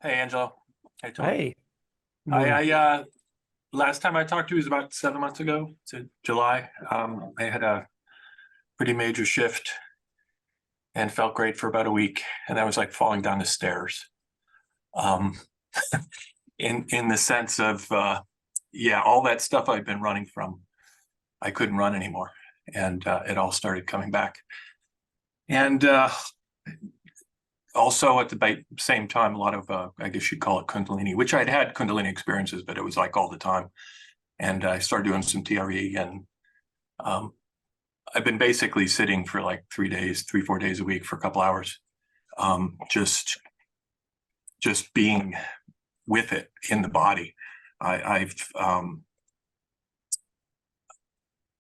Hey, Angelo. Hey, Tony. Hey, good I, morning. I last time I talked to you was about 7 months ago, to July. I had a pretty major shift and felt great for about a week, and I was like falling down the stairs. Um, in the sense of, yeah, all that stuff I've been running from, I couldn't run anymore, and it all started coming back. And also at the same time, a lot of, I guess you'd call it Kundalini, which I'd had Kundalini experiences, but it was like all the time. And I started doing some TRE, and um, I've been basically sitting for like 3 days, 4 days a week for a couple hours, just being with it in the body. I, I've um,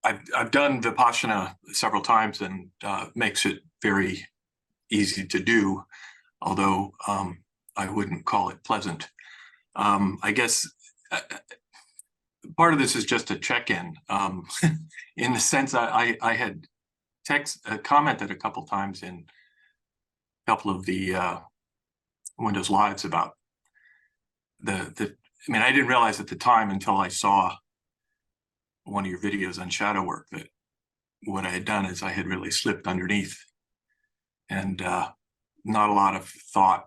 I've done Vipassana several times, and makes it very easy to do, although I wouldn't call it pleasant. I guess part of this is just a check-in, in the sense I had commented a couple times in a couple of the Windows Lives about the. I mean, I didn't realize at the time until I saw one of your videos on shadow work that what I had done is I had really slipped underneath, and not a lot of thought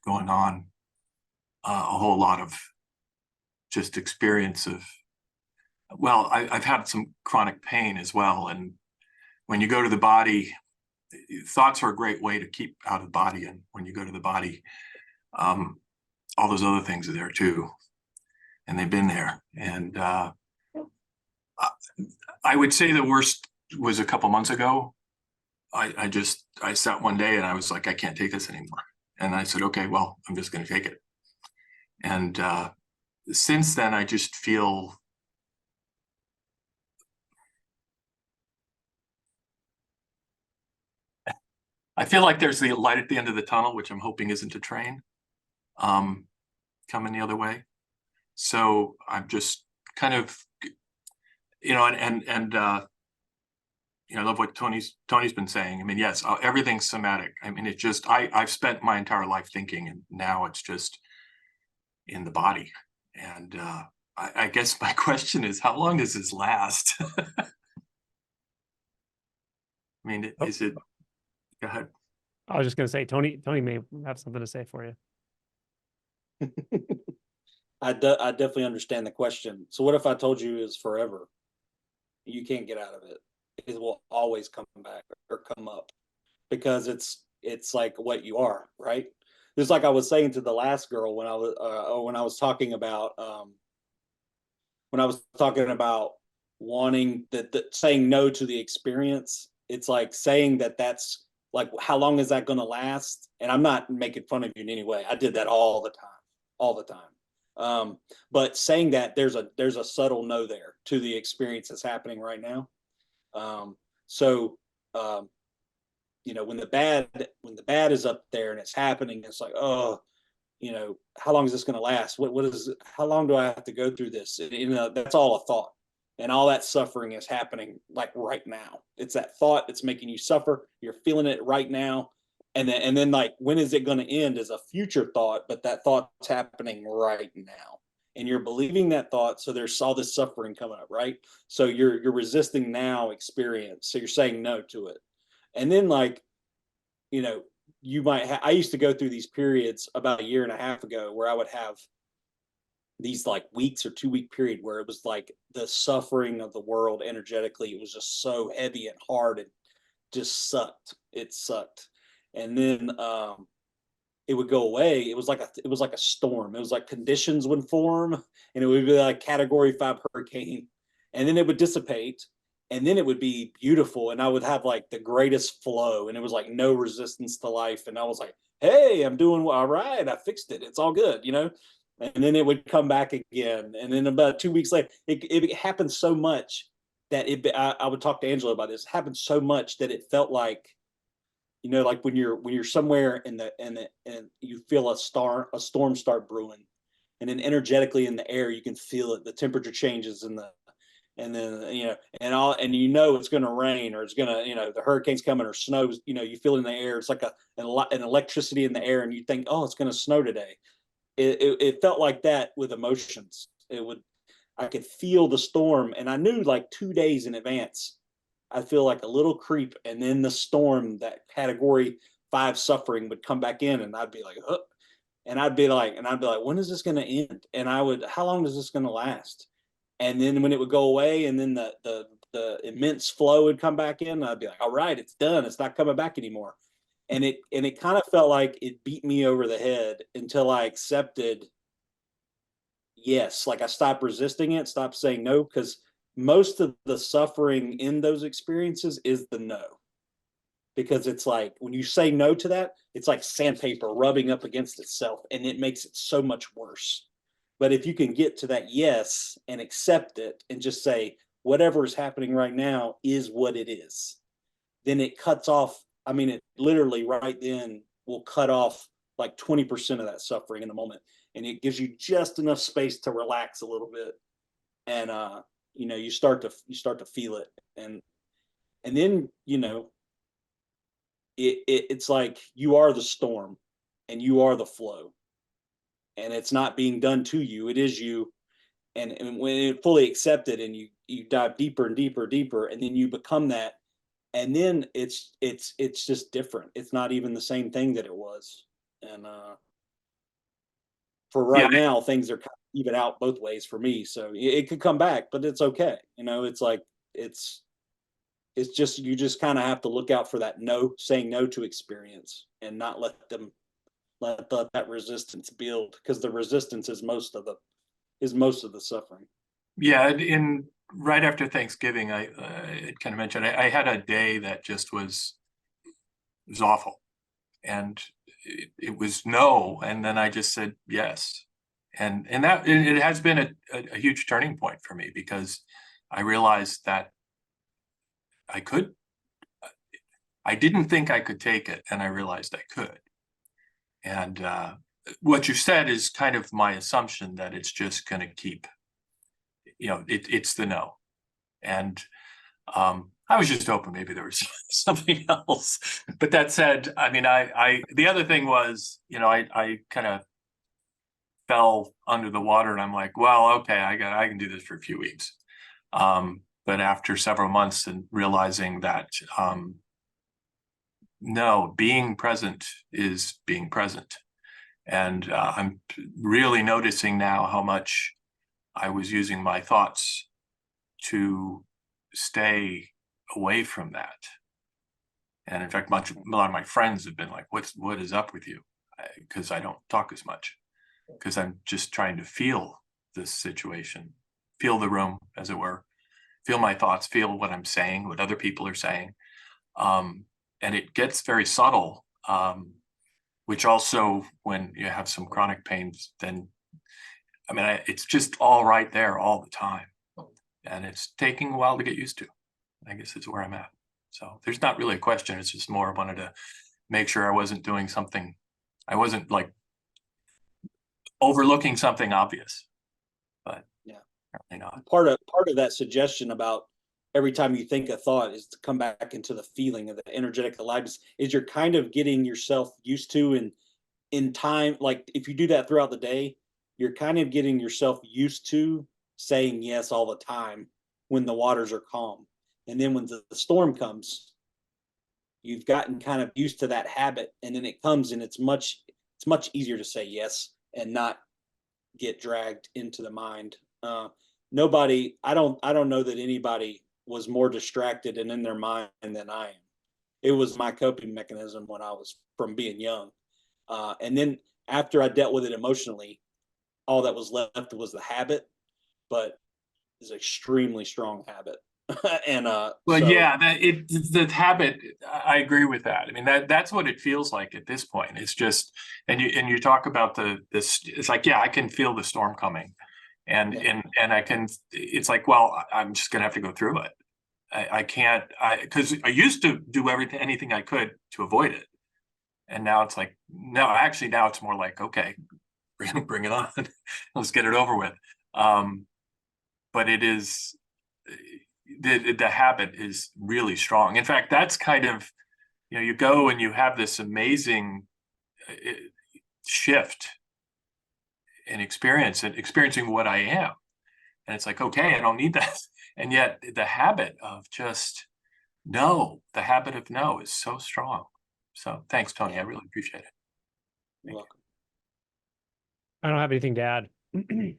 going on, a whole lot of just experience of. Well, I've had some chronic pain as well, and when you go to the body, thoughts are a great way to keep out of the body. And when you go to the body, all those other things are there too, and they've been there. And I would say the worst was a couple months ago. I sat one day and I was like, I can't take this anymore. And I said, okay, well, I'm just going to take it. And since then, I just feel. I feel like there's the light at the end of the tunnel, which I'm hoping isn't a train coming the other way. So I'm just kind of, and I love what Tony's been saying. I mean, yes, everything's somatic. I mean, it just I've spent my entire life thinking, and now it's just in the body. And I guess my question is, how long does this last? I mean, Oh, is it? Go ahead. I was just going to say, Tony may have something to say for you. I definitely understand the question. So what if I told you it's forever? You can't get out of it. It will always come back or come up because it's like what you are, right? Just like I was saying to the last girl when I was talking about wanting that saying no to the experience. It's like saying that's like, how long is that going to last? And I'm not making fun of you in any way. I did that all the time, all the time. But saying that there's a subtle no there to the experience that's happening right now. So when the bad is up there and it's happening, it's like, oh, how long is this going to last? How long do I have to go through this? That's all a thought, and all that suffering is happening like right now. It's that thought that's making you suffer. You're feeling it right now. And then like, when is it going to end is a future thought, but that thought's happening right now. And you're believing that thought. So there's all this suffering coming up, right? So you're resisting now experience. So you're saying no to it. And then like, you know, I used to go through these periods about a year and a half ago where I would have these like weeks or 2 week period where it was like the suffering of the world energetically. It was just so heavy and hard and just sucked. It sucked. And then it would go away. It was like a storm. It was like conditions would form, and it would be like Category 5 hurricane, and then it would dissipate, and then it would be beautiful, and I would have like the greatest flow, and it was like no resistance to life, and I was like, hey, I'm doing all right. I fixed it. It's all good, And then it would come back again, and then about 2 weeks later, it happened so much that I would talk to Angela about this. It happened so much that it felt like, like when you're somewhere and you feel a storm start brewing, and then energetically in the air you can feel it. The temperature changes, and and then and it's going to rain, or it's going to the hurricane's coming, or snows. You feel it in the air. It's like an electricity in the air, and you think, oh, it's going to snow today. It felt like that with emotions. I could feel the storm, and I knew like 2 days in advance I'd feel like a little creep, and then the storm, that category 5 suffering, would come back in, and I'd be like, huh. And I'd be like, when is this going to end? And how long is this going to last? And then when it would go away, and then the immense flow would come back in, I'd be like, all right, it's done. It's not coming back anymore. And it kind of felt like it beat me over the head until I accepted yes. Like I stopped resisting it, stopped saying no, because most of the suffering in those experiences is the no. Because it's like when you say no to that, it's like sandpaper rubbing up against itself, and it makes it so much worse. But if you can get to that yes and accept it and just say, whatever is happening right now is what it is, then it cuts off. I mean, it literally right then will cut off like 20% of that suffering in the moment. And it gives you just enough space to relax a little bit. And, you start to feel it. And then, it's like you are the storm and you are the flow, and it's not being done to you. It is you. And when it fully accepted, and you dive deeper and deeper, and then you become that, and then it's just different. It's not even the same thing that it was. And for right now, things are kind of even out both ways for me. So it could come back, but it's okay. It's like it's just, you just kind of have to look out for that no, saying no to experience, and not let that resistance build, because the resistance is most of the suffering. Yeah, in right after Thanksgiving, I kind of mentioned I had a day that just was awful, and it was no, and then I just said yes, and that it has been a huge turning point for me, because I realized that I didn't think I could take it, and I realized I could. And what you said is kind of my assumption, that it's just going to keep, it's the no. And I was just hoping maybe there was something else. But that said, I mean, the other thing was, I kind of fell under the water, and I'm like, well, okay, I can do this for a few weeks. But after several months, and realizing that, no, being present is being present. And I'm really noticing now how much I was using my thoughts to stay away from that. And in fact, a lot of my friends have been like, what is up with you? Because I don't talk as much, because I'm just trying to feel this situation, feel the room, as it were, feel my thoughts, feel what I'm saying, what other people are saying. And it gets very subtle, which also, when you have some chronic pains, then, I mean, it's just all right there all the time. And it's taking a while to get used to. I guess is where I'm at. So there's not really a question. It's just more I wanted to make sure I wasn't doing something. I wasn't like overlooking something obvious, but yeah, apparently not. Part of that suggestion about every time you think a thought is to come back into the feeling of the energetic aliveness, is you're kind of getting yourself used to, and in time, like if you do that throughout the day, you're kind of getting yourself used to saying yes all the time when the waters are calm. And then when the storm comes, you've gotten kind of used to that habit, and then it comes, and it's much easier to say yes and not get dragged into the mind. I don't know that anybody was more distracted and in their mind than I am. It was my coping mechanism when I was, from being young. And then after I dealt with it emotionally, all that was left was the habit, but it's an extremely strong habit. And well, yeah, the habit, I agree with that. I mean, that's what it feels like at this point. It's just, and you talk about this, it's like, yeah, I can feel the storm coming, and I can, it's like, well, I'm just gonna have to go through it. I can't, because I used to do anything I could to avoid it, and now it's like, no, actually, now it's more like, okay, bring it on, let's get it over with. But it is, the habit is really strong. In fact, that's kind of, you go and you have this amazing shift in experience and experiencing what I am. And it's like, okay, I don't need that. And yet the habit of just no, the habit of no is so strong. So thanks, Tony. I really appreciate it. You're welcome. I don't have anything to add.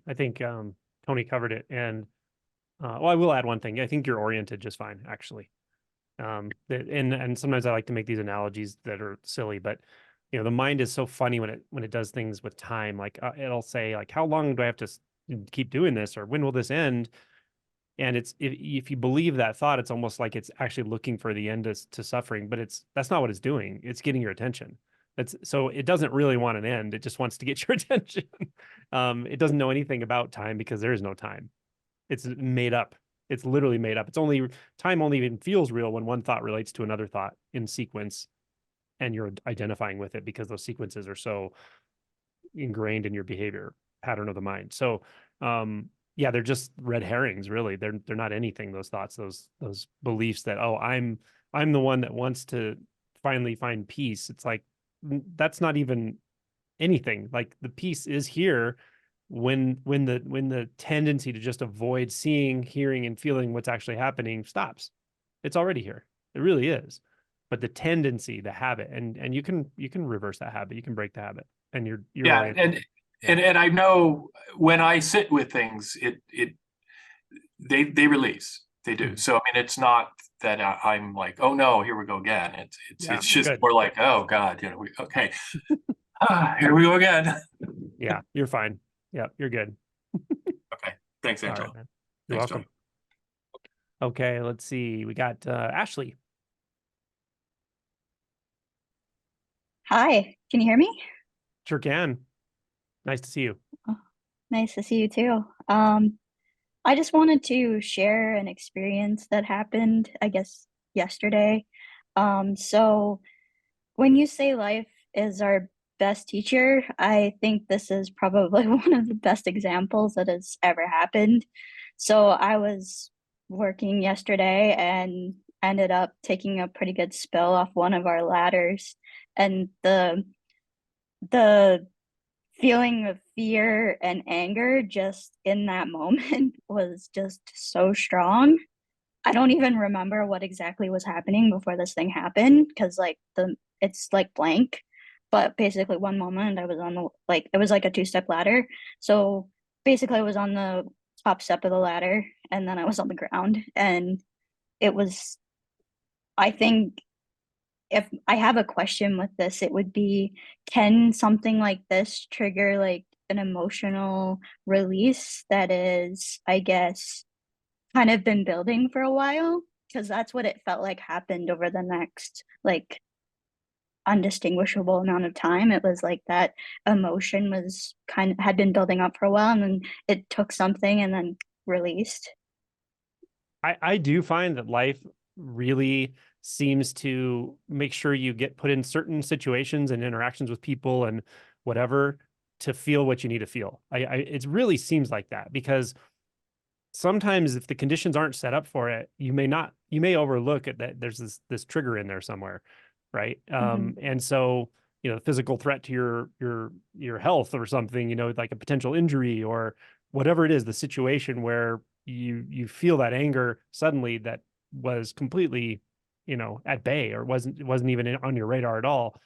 I think Tony covered it. And well, I will add one thing. I think you're oriented just fine, actually. And sometimes I like to make these analogies that are silly, but the mind is so funny when it does things with time. Like it'll say like, how long do I have to keep doing this, or when will this end? And if you believe that thought, it's almost like it's actually looking for the end to suffering, but that's not what it's doing. It's getting your attention. So it doesn't really want an end. It just wants to get your attention. It doesn't know anything about time because there is no time. It's made up. It's literally made up. Time only even feels real when one thought relates to another thought in sequence, and you're identifying with it because those sequences are so ingrained in your behavior pattern of the mind. So, yeah, they're just red herrings, really. They're not anything. Those thoughts, those beliefs that, oh, I'm the one that wants to finally find peace. It's like that's not even anything. Like the peace is here when the tendency to just avoid seeing, hearing, and feeling what's actually happening stops. It's already here. It really is. But the tendency, the habit, and you can reverse that habit. You can break the habit, and you're Yeah, oriented. and I know when I sit with things, they release. They do. So I mean, it's not that I'm like, oh no, here we go again. It's just good. more like, oh God, okay, here we go again. Yeah, you're fine. Yeah, you're good. Okay, thanks, All Angela. right, man. You're Thanks, welcome. Tony. Okay, let's see. We got Ashley. Hi, can you hear me? Sure can. Nice to see you. Oh, nice to see you too. I just wanted to share an experience that happened, I guess, yesterday. So when you say life is our best teacher, I think this is probably one of the best examples that has ever happened. So I was working yesterday and ended up taking a pretty good spill off one of our ladders, and the feeling of fear and anger just in that moment was just so strong. I don't even remember what exactly was happening before this thing happened, because it's like blank. But basically one moment I was on it was like a two-step ladder. So basically I was on the top step of the ladder, and then I was on the ground, and it was, I think, if I have a question with this, it would be, can something like this trigger like an emotional release that is, I guess, kind of been building for a while? Because that's what it felt like happened over the next like undistinguishable amount of time. It was like that emotion was had been building up for a while, and then it took something and then released. I do find that life really seems to make sure you get put in certain situations and interactions with people and whatever to feel what you need to feel. It really seems like that, because sometimes if the conditions aren't set up for it, you may overlook it, that there's this trigger in there somewhere, right? And so physical threat to your health or something, like a potential injury or whatever it is, the situation where you feel that anger suddenly that was completely at bay, or wasn't even on your radar at all.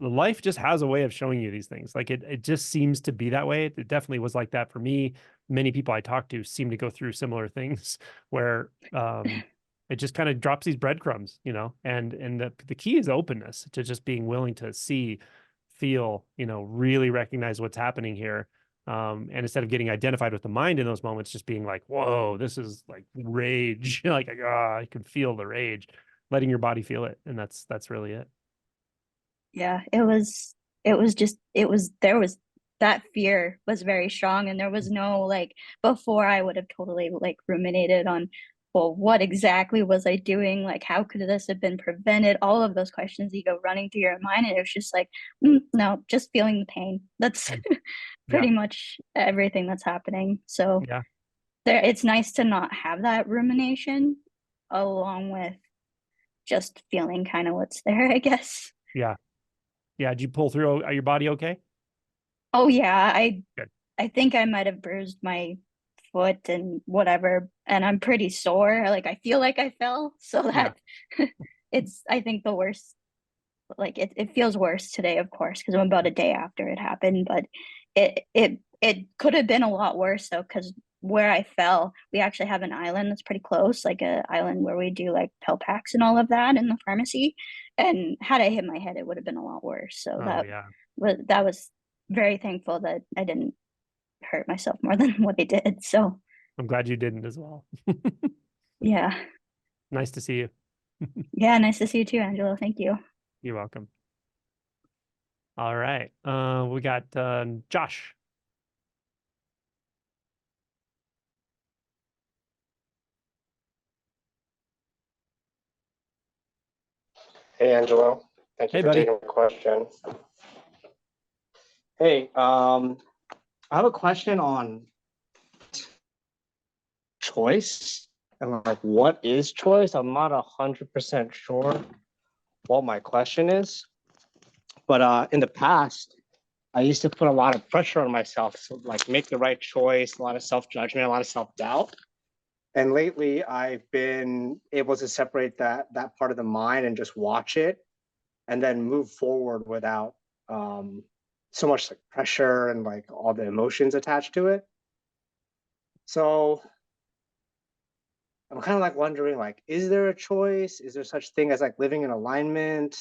Life just has a way of showing you these things. Like it just seems to be that way. It definitely was like that for me. Many people I talk to seem to go through similar things where it just kind of drops these breadcrumbs, and the key is openness, to just being willing to see, feel, really recognize what's happening here. And instead of getting identified with the mind in those moments, just being like, whoa, this is like rage. Like, I can feel the rage, letting your body feel it. And that's really it. Yeah, there was that fear was very strong, and there was no like, before I would have totally like ruminated on, well, what exactly was I doing? Like, how could this have been prevented? All of those questions you go running through your mind, and it was just like, no, just feeling the pain. That's pretty much everything that's happening. So Yeah. it's nice to not have that rumination along with just feeling kind of what's there, I guess. Yeah. Yeah. Did you pull through? Are your body okay? Oh yeah, Good. I think I might have bruised my foot and whatever, and I'm pretty sore. Like I feel like I fell, so that it's I think the worst. Like it feels worse today, of course, because I'm about a day after it happened, but it could have been a lot worse though, because where I fell, we actually have an island that's pretty close, like a island where we do like pill packs and all of that in the pharmacy. And had I hit my head, it would have been a lot worse. So Oh yeah. that was very thankful that I didn't hurt myself more than what I did. So I'm glad you didn't as well. yeah. Nice to see you. Yeah, nice to see you too, Angelo. Thank you. You're welcome. All right. We got Josh. Hey, Angelo. Thank you Hey, for buddy. taking the question. Hey, I have a question on choice and like what is choice? I'm not 100% sure what my question is, but in the past, I used to put a lot of pressure on myself to like make the right choice, a lot of self-judgment, a lot of self-doubt. And lately, I've been able to separate that part of the mind and just watch it, and then move forward without so much like pressure and like all the emotions attached to it. So I'm kind of like wondering, like, is there a choice? Is there such thing as like living in alignment?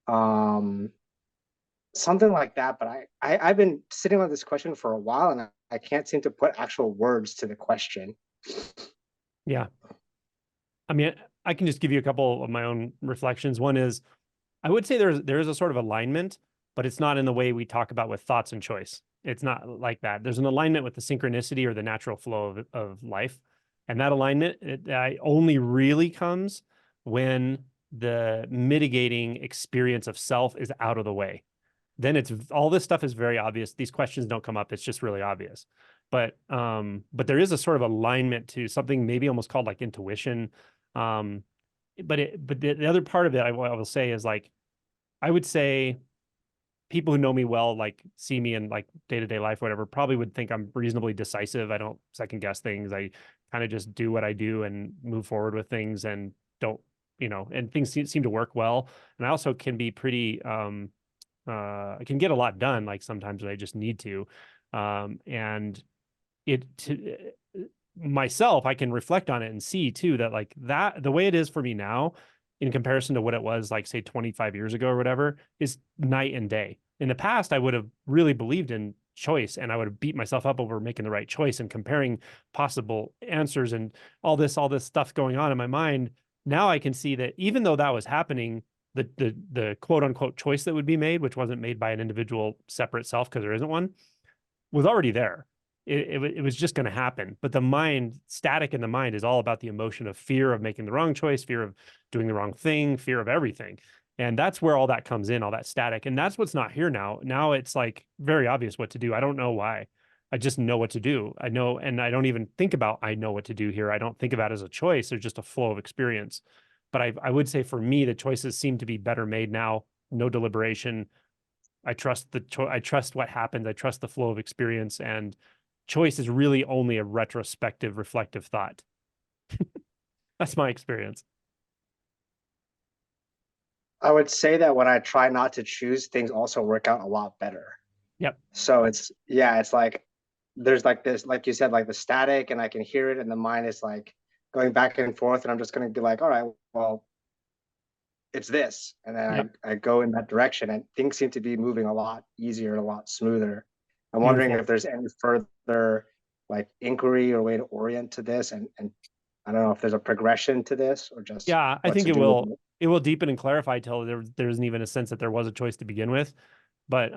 Um, Something like that. But I've been sitting on this question for a while, and I can't seem to put actual words to the question. Yeah. I mean, I can just give you a couple of my own reflections. One is, I would say there is a sort of alignment, but it's not in the way we talk about with thoughts and choice. It's not like that. There's an alignment with the synchronicity or the natural flow of life. And that alignment only really comes when the mitigating experience of self is out of the way. Then it's all this stuff is very obvious. These questions don't come up. It's just really obvious. But there is a sort of alignment to something maybe almost called like intuition. But the other part of it I will say is like, I would say people who know me well, like see me in like day-to-day life, whatever, probably would think I'm reasonably decisive. I don't second guess things. I kind of just do what I do and move forward with things and don't, and things seem to work well. And I also can be pretty, I can get a lot done, like sometimes when I just need to. And myself, I can reflect on it and see too that like that the way it is for me now in comparison to what it was like say 25 years ago or whatever is night and day. In the past, I would have really believed in choice and I would have beat myself up over making the right choice and comparing possible answers and all this stuff going on in my mind. Now I can see that even though that was happening, the quote unquote choice that would be made, which wasn't made by an individual separate self because there isn't one, was already there. It was just going to happen. But the mind, static in the mind, is all about the emotion of fear of making the wrong choice, fear of doing the wrong thing, fear of everything. And that's where all that comes in, all that static. And that's what's not here now. Now it's like very obvious what to do. I don't know why. I just know what to do. I know, and I don't even think about I know what to do here. I don't think about it as a choice. There's just a flow of experience. But I would say for me, the choices seem to be better made now. No deliberation. I trust I trust what happens. I trust the flow of experience, and choice is really only a retrospective, reflective thought. That's my experience. I would say that when I try not to choose, things also work out a lot better. Yep. So it's like there's like this, like you said, like the static, and I can hear it, and the mind is like going back and forth, and I'm just going to be like, all right, well, it's this, and then Yep. I go in that direction, and things seem to be moving a lot easier, a lot smoother. I'm Beautiful. wondering if there's any further like inquiry or way to orient to this, and I don't know if there's a progression to this or just I think it will deepen and clarify till there isn't even a sense that there was a choice to begin with. But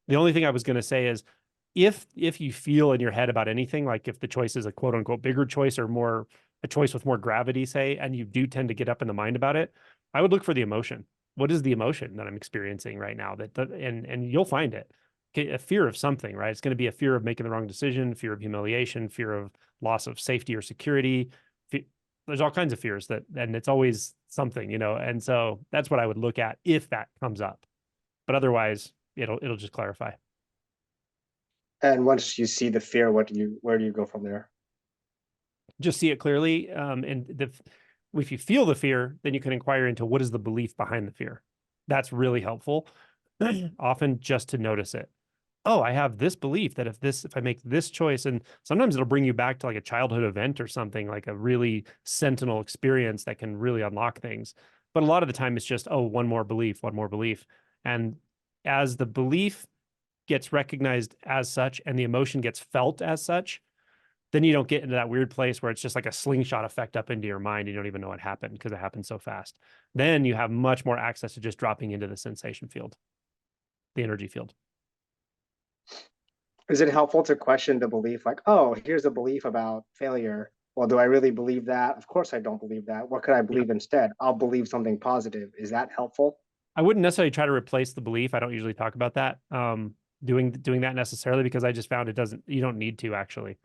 the only thing I was going to say is if you feel in your head about anything, like if the choice is a quote unquote bigger choice or more a choice with more gravity, say, and you do tend to get up in the mind about it, I would look for the emotion. What is the emotion that I'm experiencing right now? And you'll find it. a fear of something, right? It's going to be a fear of making the wrong decision, fear of humiliation, fear of loss of safety or security. There's all kinds of fears and it's always something, you know? And so that's what I would look at if that comes up, but otherwise it'll just clarify. And once you see the fear, where do you go from there? Just see it clearly. If you feel the fear, then you can inquire into what is the belief behind the fear. That's really helpful. Often just to notice it. Oh, I have this belief that if I make this choice, and sometimes it'll bring you back to like a childhood event or something, like a really sentinel experience that can really unlock things. But a lot of the time it's just, oh, one more belief. And as the belief gets recognized as such and the emotion gets felt as such, then you don't get into that weird place where it's just like a slingshot effect up into your mind. You don't even know what happened because it happened so fast. Then you have much more access to just dropping into the sensation field, the energy field. Is it helpful to question the belief, like, oh, here's a belief about failure? Well, do I really believe that? Of course I don't believe that. What could I believe instead? I'll believe something positive. Is that helpful? I wouldn't necessarily try to replace the belief. I don't usually talk about that, doing that necessarily, because I just found you don't need to actually.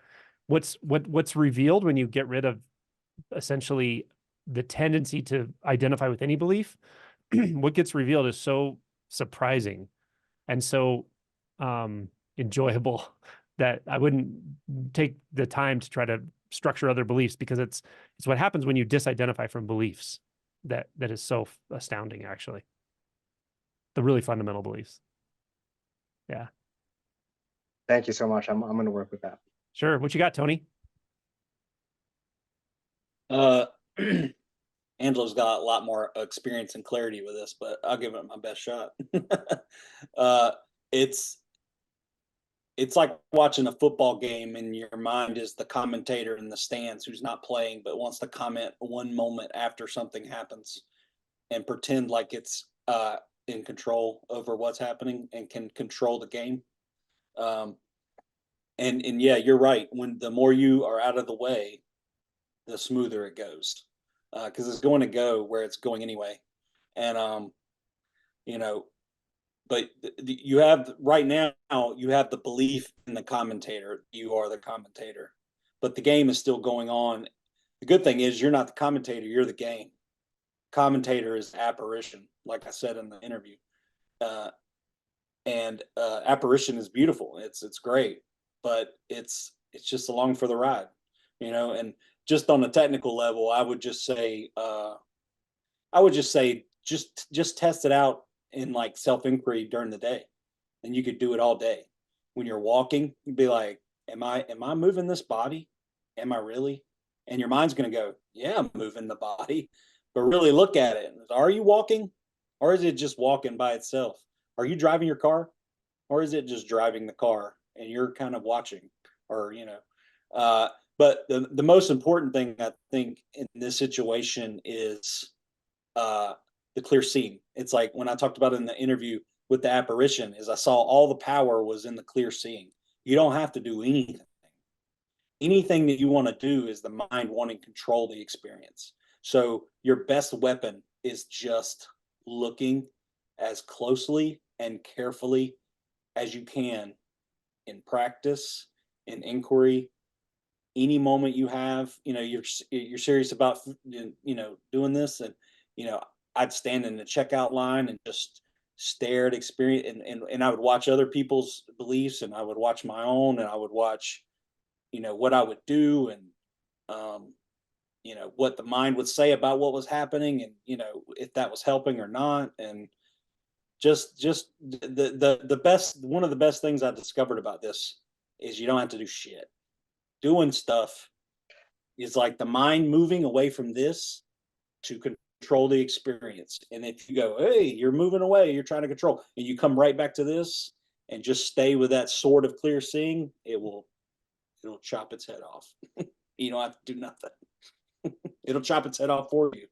What's revealed when you get rid of essentially the tendency to identify with any belief, what gets revealed is so surprising and so enjoyable that I wouldn't take the time to try to structure other beliefs, because it's what happens when you disidentify from beliefs that is so astounding, actually. The really fundamental beliefs. Yeah. Thank you so much. I'm going to work with that. Sure. What you got, Tony? Angela's got a lot more experience and clarity with this, but I'll give it my best shot. It's like watching a football game and your mind is the commentator in the stands who's not playing but wants to comment one moment after something happens and pretend like it's in control over what's happening and can control the game. And yeah, you're right. When the more you are out of the way, the smoother it goes, because it's going to go where it's going anyway. And you know, but you have right now you have the belief in the commentator. You are the commentator, but the game is still going on. The good thing is you're not the commentator. You're the game. Commentator is apparition, like I said in the interview. And apparition is beautiful. It's great, but it's just along for the ride, you know. And just on a technical level, I would just say just test it out in like self-inquiry during the day, and you could do it all day. When you're walking, you'd be like, am I moving this body? Am I really? And your mind's going to go, yeah, I'm moving the body. But really look at it. Are you walking, or is it just walking by itself? Are you driving your car, or is it just driving the car and you're kind of watching? Or, you know, but the most important thing I think in this situation is the clear seeing. It's like when I talked about it in the interview with the apparition, is I saw all the power was in the clear seeing. You don't have to do anything. Anything that you want to do is the mind wanting to control the experience. So your best weapon is just looking as closely and carefully as you can in practice, in inquiry. Any moment you have, you know, you're serious about, you know, doing this, and you know, I'd stand in the checkout line and just stare at experience, and I would watch other people's beliefs, and I would watch my own, and I would watch, you know, what I would do, and you know, what the mind would say about what was happening, and you know, if that was helping or not. And just the best, one of the best things I discovered about this is you don't have to do shit. Doing stuff is like the mind moving away from this to control the experience. And if you go, hey, you're moving away, you're trying to control, and you come right back to this and just stay with that sort of clear seeing, it'll chop its head off. You don't have to do nothing. It'll chop its head off for you,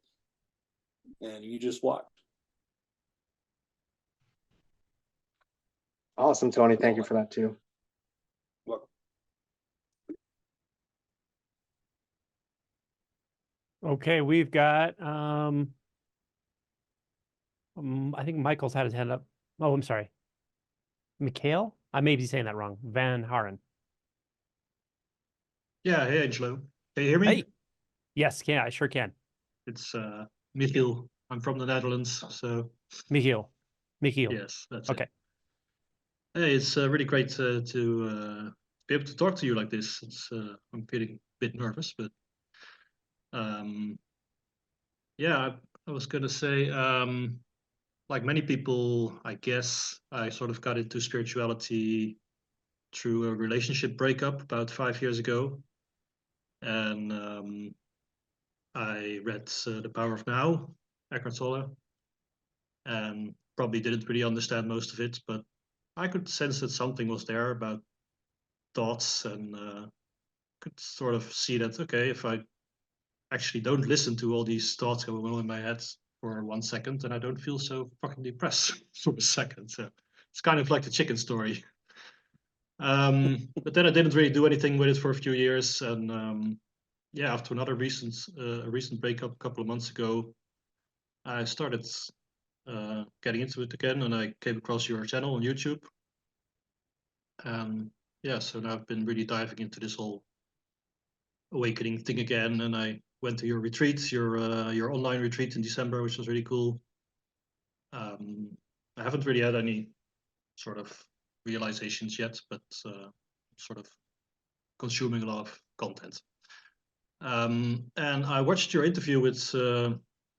and you just watch. Awesome, Tony. Thank you for that too. Welcome. Okay, we've got I think Michael's had his hand up. Oh, I'm sorry. Mikhail? I may be saying that wrong. Van Haren. Yeah, hey Angelo. Can you hear me? Hey. Yes, yeah, I sure can. It's Michiel. I'm from the Netherlands, so Michiel. yes, that's Okay. it. Hey, it's really great to be able to talk to you like this. It's I'm feeling a bit nervous, but yeah, I was gonna say, like many people, I guess I sort of got into spirituality through a relationship breakup about 5 years ago, and I read The Power of Now, Eckhart Tolle, and probably didn't really understand most of it, but I could sense that something was there about thoughts, and could sort of see that, okay, if I actually don't listen to all these thoughts going on in my head for 1 second, then I don't feel so fucking depressed for a second. So it's kind of like the chicken story. But then I didn't really do anything with it for a few years, and yeah, after another recent breakup a couple of months ago, I started getting into it again, and I came across your channel on YouTube. Yeah, so now I've been really diving into this whole awakening thing again, and I went to your retreat, your online retreat in December, which was really cool. I haven't really had any sort of realizations yet, but sort of consuming a lot of content. And I watched your interview with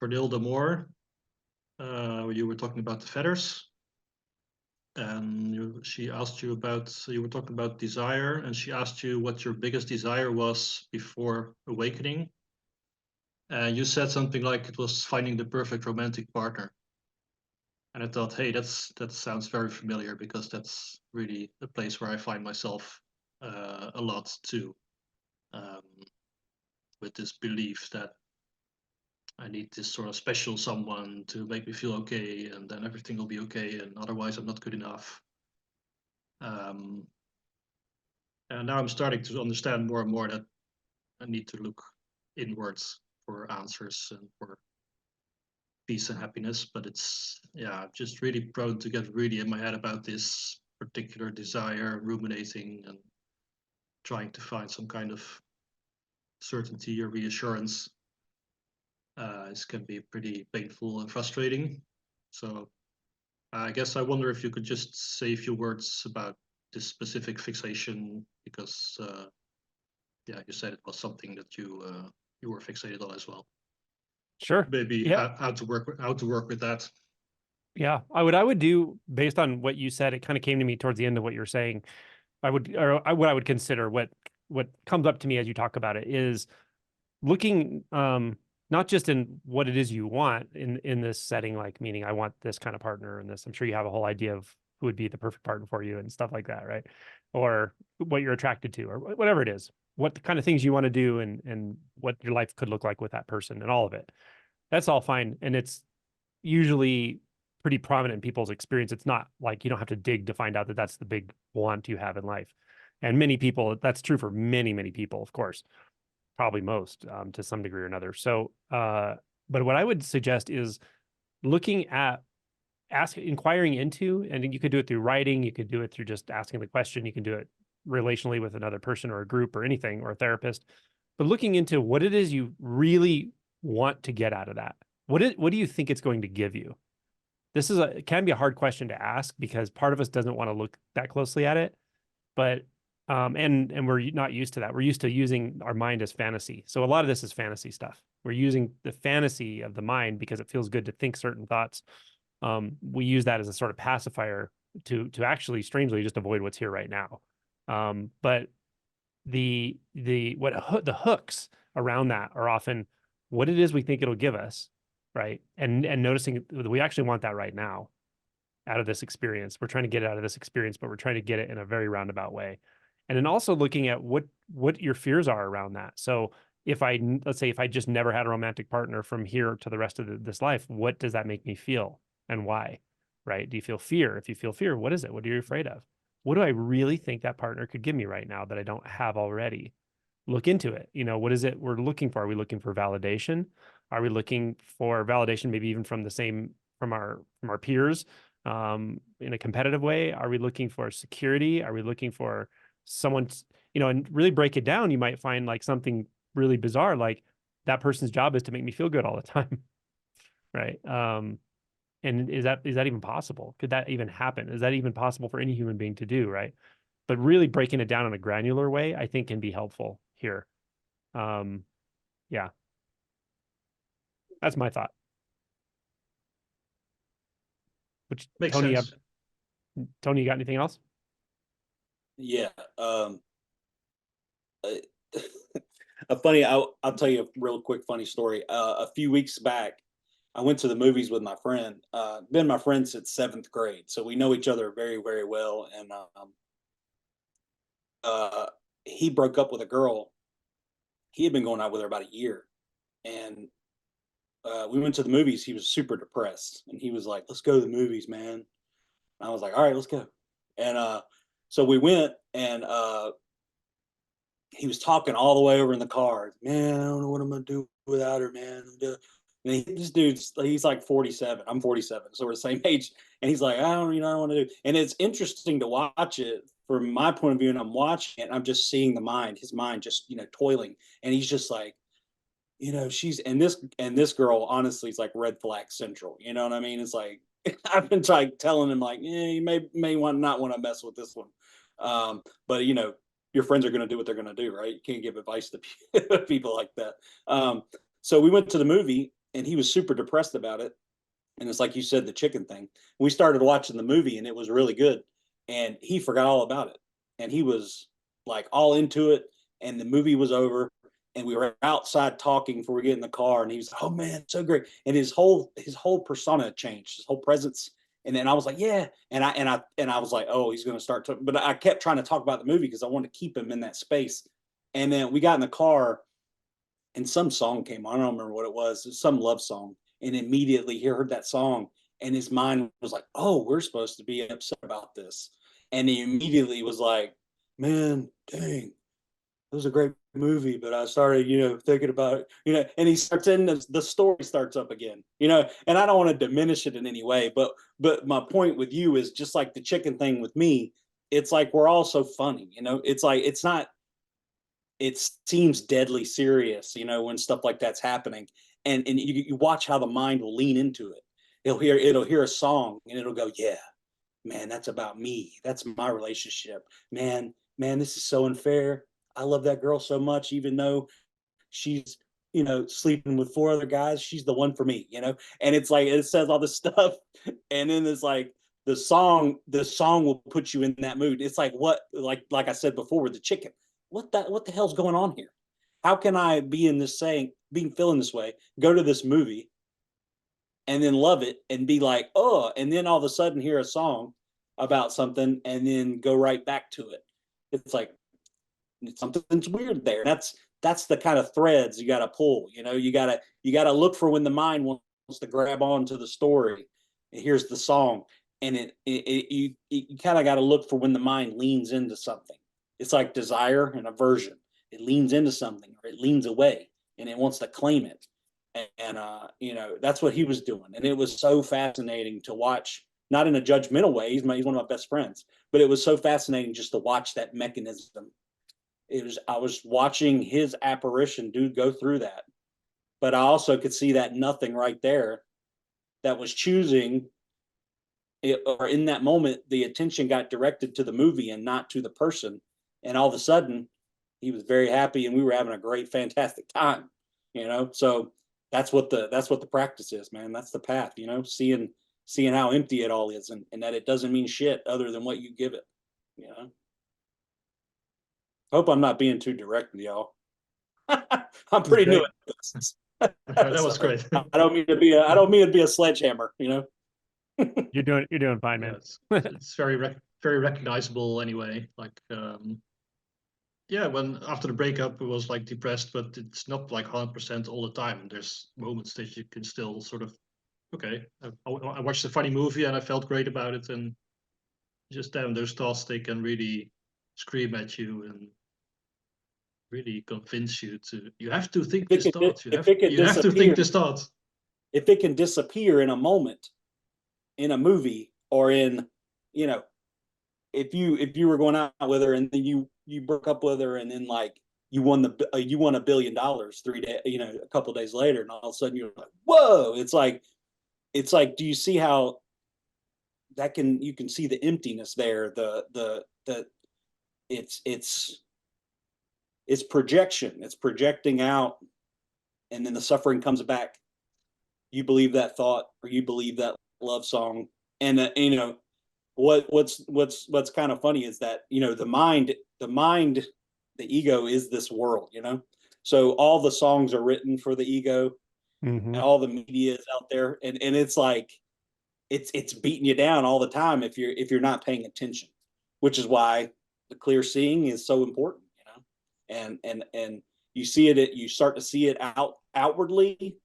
Pernille Moore, where you were talking about the feathers, and she asked you about, you were talking about desire, and she asked you what your biggest desire was before awakening. And you said something like it was finding the perfect romantic partner. And I thought, hey, that sounds very familiar, because that's really a place where I find myself a lot too, with this belief that I need this sort of special someone to make me feel okay, and then everything will be okay, and otherwise I'm not good enough. And now I'm starting to understand more and more that I need to look inwards for answers and for peace and happiness. But it's, yeah, I'm just really prone to get really in my head about this particular desire, ruminating and trying to find some kind of certainty or reassurance. This can be pretty painful and frustrating. So I guess I wonder if you could just say a few words about this specific fixation, because yeah, you said it was something that you were fixated on as well. Sure. Maybe Yeah. how to work with that. Yeah. What I would do based on what you said, it kind of came to me towards the end of what you're saying. What I would consider, what comes up to me as you talk about it, is looking not just in what it is you want in this setting, like meaning I want this kind of partner and this. I'm sure you have a whole idea of who would be the perfect partner for you and stuff like that, right? Or what you're attracted to, or whatever it is, what the kind of things you want to do, and what your life could look like with that person, and all of it. That's all fine, and it's usually pretty prominent in people's experience. It's not like you don't have to dig to find out that that's the big want you have in life. And many people, that's true for many, many people, of course, probably most, to some degree or another. So, but what I would suggest is looking at, inquiring into, and you could do it through writing, you could do it through just asking the question, you can do it relationally with another person or a group or anything, or a therapist, but looking into what it is you really want to get out of that. What do you think it's going to give you? This is it can be a hard question to ask, because part of us doesn't want to look that closely at it, but and we're not used to that. We're used to using our mind as fantasy. So a lot of this is fantasy stuff. We're using the fantasy of the mind because it feels good to think certain thoughts. We use that as a sort of pacifier to actually, strangely, just avoid what's here right now. But the hooks around that are often what it is we think it'll give us, right? And noticing that we actually want that right now out of this experience. We're trying to get it out of this experience, but we're trying to get it in a very roundabout way. And then also looking at what your fears are around that. So let's say if I just never had a romantic partner from here to the rest of this life, what does that make me feel and why, right? Do you feel fear? If you feel fear, what is it? What are you afraid of? What do I really think that partner could give me right now that I don't have already? Look into it. You know, what is it we're looking for? Are we looking for validation? Are we looking for validation maybe even from our peers? in a competitive way? Are we looking for security? Are we looking for someone, you know, and really break it down, you might find like something really bizarre, like that person's job is to make me feel good all the time. Right. And is that even possible? Could that even happen? Is that even possible for any human being to do? Right. But really breaking it down in a granular way, I think can be helpful here. Yeah. That's my thought. Which Makes Tony, sense. Tony, you got anything else? Yeah. I'll tell you a real quick funny story. A few weeks back, I went to the movies with my friend. Been my friend since 7th grade, so we know each other very, very well. And he broke up with a girl. He had been going out with her about a year, and we went to the movies. He was super depressed, and he was like, "Let's go to the movies, man." And I was like, "All right, let's go." And so we went, and he was talking all the way over in the car. Man, I don't know what I'm gonna do without her, man. And this dude's, he's like 47. I'm 47, so we're the same age. And he's like, I don't want to do. And it's interesting to watch it from my point of view. And I'm watching it, and I'm just seeing his mind just, toiling. And he's just like, she's, and this girl, honestly, is like red flag central. You know what I mean? It's like, I've been telling him like, you may not want to mess with this one. But your friends are going to do what they're going to do, right? You can't give advice to people like that. So we went to the movie, and he was super depressed about it. And it's like you said, the chicken thing. We started watching the movie, and it was really good. And he forgot all about it. And he was like all into it. And the movie was over. And we were outside talking before we get in the car. And he was like, oh man, so great. And his whole persona changed, his whole presence. And then I was like, yeah. And I was like, oh, he's going to start talking. But I kept trying to talk about the movie because I wanted to keep him in that space. And then we got in the car, and some song came on. I don't remember what it was. It was some love song. And immediately he heard that song, and his mind was like, oh, we're supposed to be upset about this. And he immediately was like, man, dang, it was a great movie, but I started, thinking about it, and he starts in the story starts up again, and I don't want to diminish it in any way, but my point with you is just like the chicken thing with me. It's like, we're all so funny, it's like, it's not, it seems deadly serious, when stuff like that's happening. And you watch how the mind will lean into it. It'll hear a song, and it'll go, yeah, man, that's about me. That's my relationship. Man, this is so unfair. I love that girl so much, even though she's, sleeping with 4 other guys. She's the one for me, and it's like, it says all this stuff. And then it's like, the song will put you in that mood. It's like, what, like I said before with the chicken, what the hell's going on here? How can I be in this feeling this way, go to this movie and then love it and be like, oh, and then all of a sudden hear a song about something and then go right back to it. It's like, something's weird there. That's the kind of threads you got to pull. You got to look for when the mind wants to grab onto the story. And here's the song, and you kind of got to look for when the mind leans into something. It's like desire and aversion. It leans into something, or it leans away, and it wants to claim it. And that's what he was doing. And it was so fascinating to watch, not in a judgmental way. He's one of my best friends, but it was so fascinating just to watch that mechanism. I was watching his apparition, dude, go through that. But I also could see that nothing right there that was choosing it, or in that moment, the attention got directed to the movie and not to the person. And all of a sudden, he was very happy, and we were having a great, fantastic time. So that's what the practice is, man. That's the path. Seeing how empty it all is, and that it doesn't mean shit other than what you give it. Hope I'm not being too direct with y'all. I'm pretty new at this. That was great. I don't mean to be a sledgehammer. You're doing fine, man. Yeah, it's very very recognizable anyway. Like, when after the breakup, it was like depressed, but it's not like 100% all the time. And there's moments that you can still sort of, okay, I watched a funny movie and I felt great about it, and just damn, those thoughts, they can really scream at you and really convince you to, you have to think this thought. You have to think this thought. If it can disappear in a moment in a movie, or in, you know, if you were going out with her and then you broke up with her and then like you won $1 billion 3 days, you know, a couple of days later, and all of a sudden you're like, whoa, it's like, do you see how that you can see the emptiness there, it's projection, it's projecting out, and then the suffering comes back. You believe that thought, or you believe that love song, and you know what's kind of funny is that, you know, the mind, the ego is this world, you know, so all the songs are written for the ego, Mm-hmm. and all the media is out there, and it's like it's beating you down all the time if you're not paying attention, which is why the clear seeing is so important, you know, and you see it, you start to see it outwardly,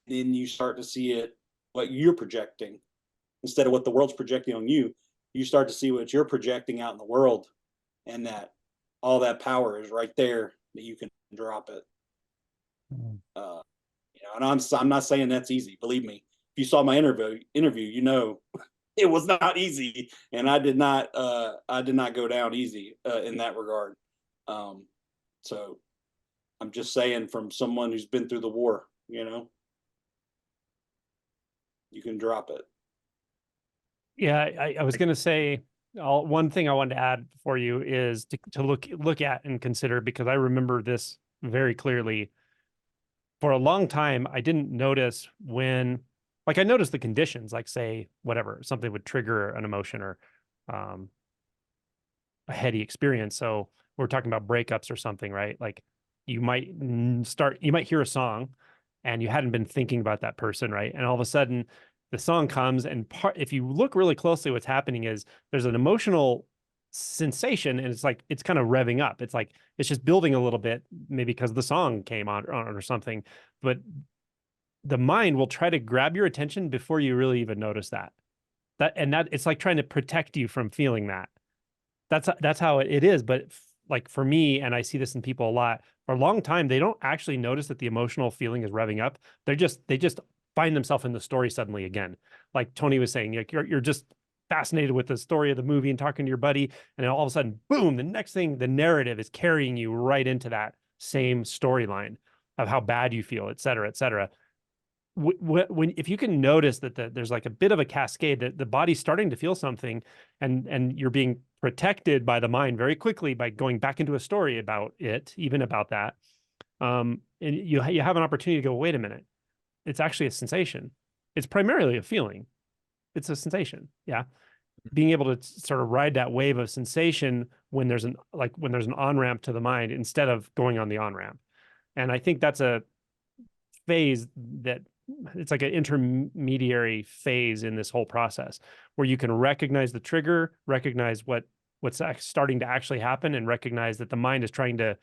then you start to see it what you're projecting instead of what the world's projecting on you. You start to see what you're projecting out in the world, and that all that power is right there, that you can drop it. Mm. You know, and I'm not saying that's easy. Believe me, if you saw my interview, you know, it was not easy, and I did not go down easy in that regard. So I'm just saying, from someone who's been through the war, you know, you can drop it. Yeah, I was going to say, one thing I wanted to add for you is to look at and consider, because I remember this very clearly. For a long time, I didn't notice when, like, I noticed the conditions, like, say, whatever, something would trigger an emotion or a heady experience. So we're talking about breakups or something, right? Like, you might hear a song and you hadn't been thinking about that person, right? And all of a sudden the song comes, and if you look really closely, what's happening is there's an emotional sensation, and it's like, it's kind of revving up. It's like, it's just building a little bit, maybe because the song came on or something, but the mind will try to grab your attention before you really even notice that it's like trying to protect you from feeling that. That's how it is. But like for me, and I see this in people a lot, for a long time, they don't actually notice that the emotional feeling is revving up. They just find themselves in the story suddenly again. Like Tony was saying, like you're just fascinated with the story of the movie and talking to your buddy, and then all of a sudden, boom, the next thing, the narrative is carrying you right into that same storyline of how bad you feel, et cetera, et cetera. If you can notice that there's like a bit of a cascade, that the body's starting to feel something, and you're being protected by the mind very quickly by going back into a story about it, even about that, and you have an opportunity to go, wait a minute, it's actually a sensation. It's primarily a feeling. It's a sensation. Yeah. Being able to sort of ride that wave of sensation when there's an on-ramp to the mind, instead of going on the on-ramp. And I think that's a phase that it's like an intermediary phase in this whole process, where you can recognize the trigger, recognize what's starting to actually happen, and recognize that the mind is trying to,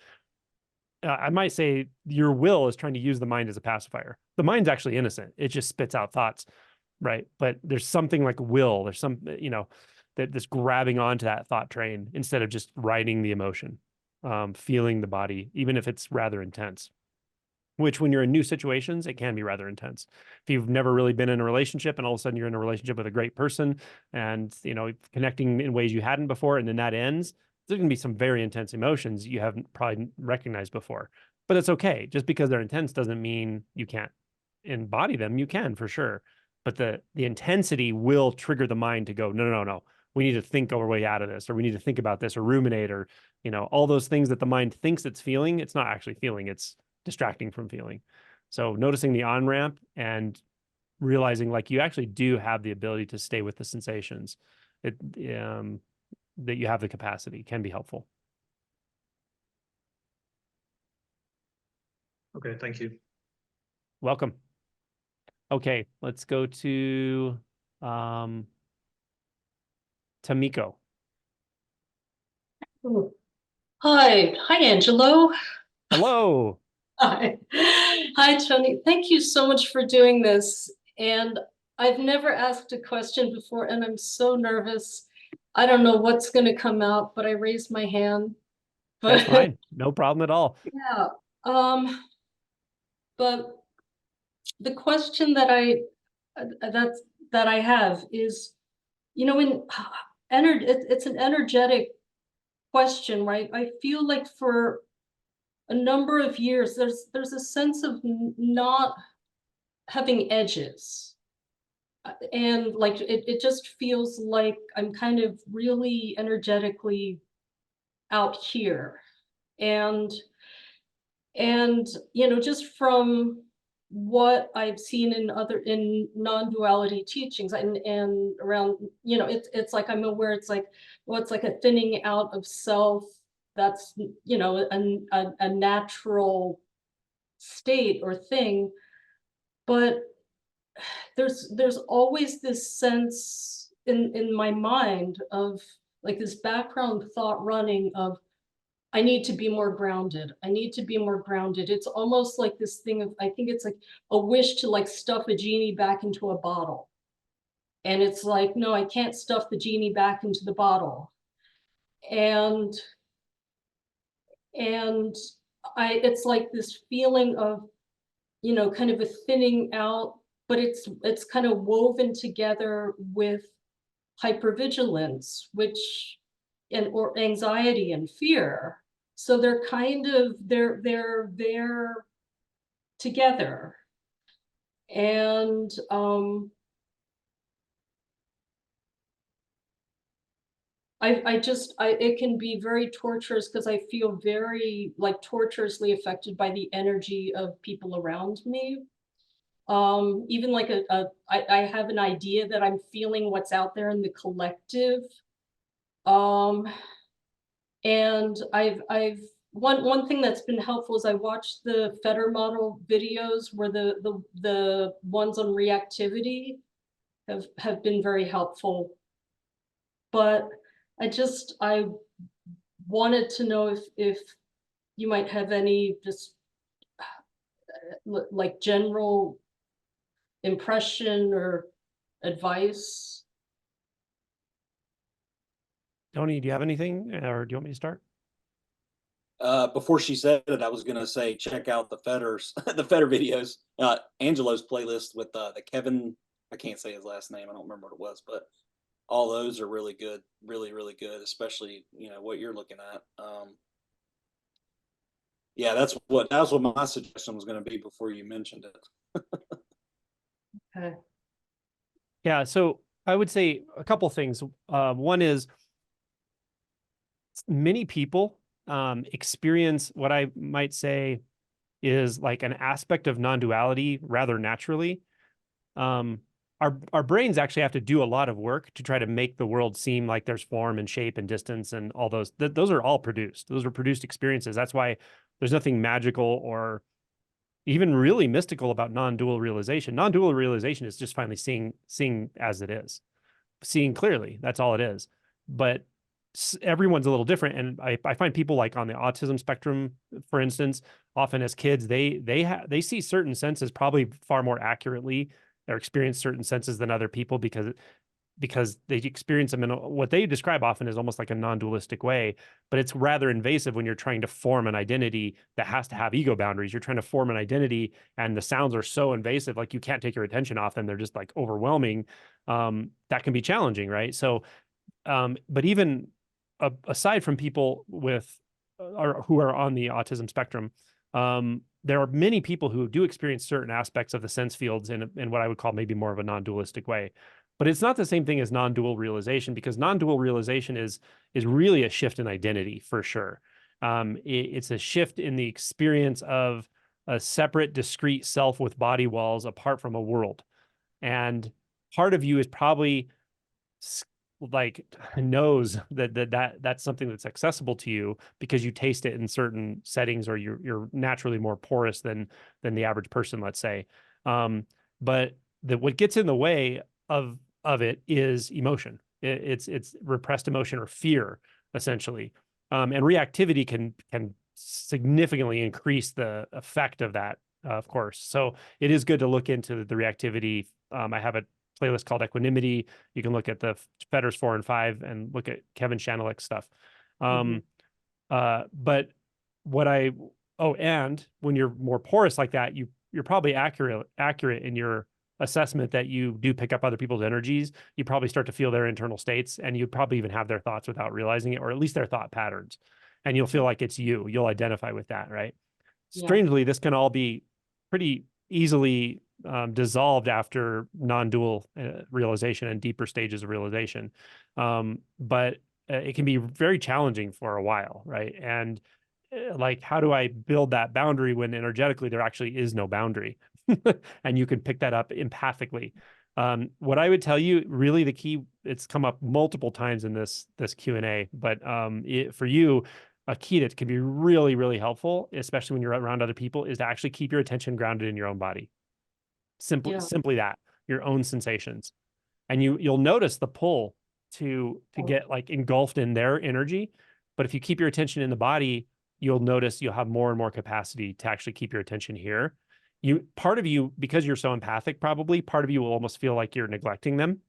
I might say your will is trying to use the mind as a pacifier. The mind's actually innocent. It just spits out thoughts, right? But there's something like will, there's some, you know, that's grabbing onto that thought train instead of just riding the emotion, feeling the body, even if it's rather intense. Which, when you're in new situations, it can be rather intense. If you've never really been in a relationship, and all of a sudden you're in a relationship with a great person, and, you know, connecting in ways you hadn't before, and then that ends, there's going to be some very intense emotions you haven't probably recognized before. But it's okay. Just because they're intense doesn't mean you can't embody them. You can, for sure. But the intensity will trigger the mind to go, no. We need to think our way out of this, or we need to think about this, or ruminate, or, you know, all those things that the mind thinks it's feeling. It's not actually feeling. It's distracting from feeling. So noticing the on-ramp and realizing, like, you actually do have the ability to stay with the sensations, that you have the capacity, can be helpful. Okay, thank you. Welcome. Okay, let's go to Tamiko. Oh. Hi, Angelo. Hello. Hi. Hi, Tony. Thank you so much for doing this. And I've never asked a question before, and I'm so nervous. I don't know what's going to come out, but I raised my hand. That's fine. No problem at all. Yeah. But the question that I have is, you know, it's an energetic question, right? I feel like for a number of years, there's a sense of not having edges. And like, it just feels like I'm kind of really energetically out here. And, you know, just from what I've seen in non-duality teachings and around, you know, it's like I'm aware it's like, well, it's like a thinning out of self. That's, you know, a natural state or thing. But there's always this sense in my mind of like this background thought running of, I need to be more grounded. I need to be more grounded. It's almost like this thing of, I think it's like a wish to like stuff a genie back into a bottle. And it's like, no, I can't stuff the genie back into the bottle. And it's like this feeling of, you know, kind of a thinning out, but it's kind of woven together with hypervigilance, which or anxiety and fear. So they're kind of they're together. And it can be very torturous because I feel very like torturously affected by the energy of people around me. Even like I have an idea that I'm feeling what's out there in the collective. And I've one thing that's been helpful is I watched the Fetter model videos where the ones on reactivity have been very helpful. But I wanted to know if you might have any just like general impression or advice. Tony, do you have anything, or do you want me to start? Before she said it, I was gonna say check out the Fetters, the Fetter videos. Angelo's playlist with the Kevin. I can't say his last name. I don't remember what it was, but all those are really good, really, really good. Especially, you know, what you're looking at. Yeah, that's what my suggestion was going to be before you mentioned it. Okay. Yeah, so I would say a couple things. One is many people experience what I might say is like an aspect of non-duality rather naturally. Our brains actually have to do a lot of work to try to make the world seem like there's form and shape and distance and all those. Those are all produced. Those are produced experiences. That's why there's nothing magical or even really mystical about non-dual realization. Non-dual realization is just finally seeing as it is, seeing clearly. That's all it is. But everyone's a little different, and I find people like on the autism spectrum, for instance, often as kids they see certain senses probably far more accurately or experience certain senses than other people because they experience them in what they describe often as almost like a non-dualistic way, but it's rather invasive when you're trying to form an identity that has to have ego boundaries. You're trying to form an identity and the sounds are so invasive, like you can't take your attention off them. They're just like overwhelming. That can be challenging, right? So, but even aside from people with who are on the autism spectrum, there are many people who do experience certain aspects of the sense fields in what I would call maybe more of a non-dualistic way. But it's not the same thing as non-dual realization, because non-dual realization is really a shift in identity for sure. It's a shift in the experience of a separate, discrete self with body walls apart from a world. And part of you is probably like knows that's something that's accessible to you because you taste it in certain settings, or you're naturally more porous than the average person, let's say. But what gets in the way of it is emotion. It's repressed emotion or fear, essentially. And reactivity can significantly increase the effect of that, of course. So it is good to look into the reactivity. I have a playlist called Equanimity. You can look at the Fetters 4 and 5 and look at Kevin Shanelick's stuff. But and when you're more porous like that, you're probably accurate in your assessment that you do pick up other people's energies, you probably start to feel their internal states, and you probably even have their thoughts without realizing it, or at least their thought patterns. And you'll feel like it's you. You'll identify with that, right? Yeah. Strangely, this can all be pretty easily dissolved after non-dual realization and deeper stages of realization. But it can be very challenging for a while, right? And like, how do I build that boundary when energetically there actually is no boundary? And you can pick that up empathically. What I would tell you, really the key, it's come up multiple times in this Q&A, but for you, a key that can be really, really helpful, especially when you're around other people, is to actually keep your attention grounded in your own body. Simply that, your own sensations. And you'll notice the pull to get like engulfed in their energy. But if you keep your attention in the body, you'll notice you'll have more and more capacity to actually keep your attention here. Part of you, because you're so empathic, probably part of you will almost feel like you're neglecting them,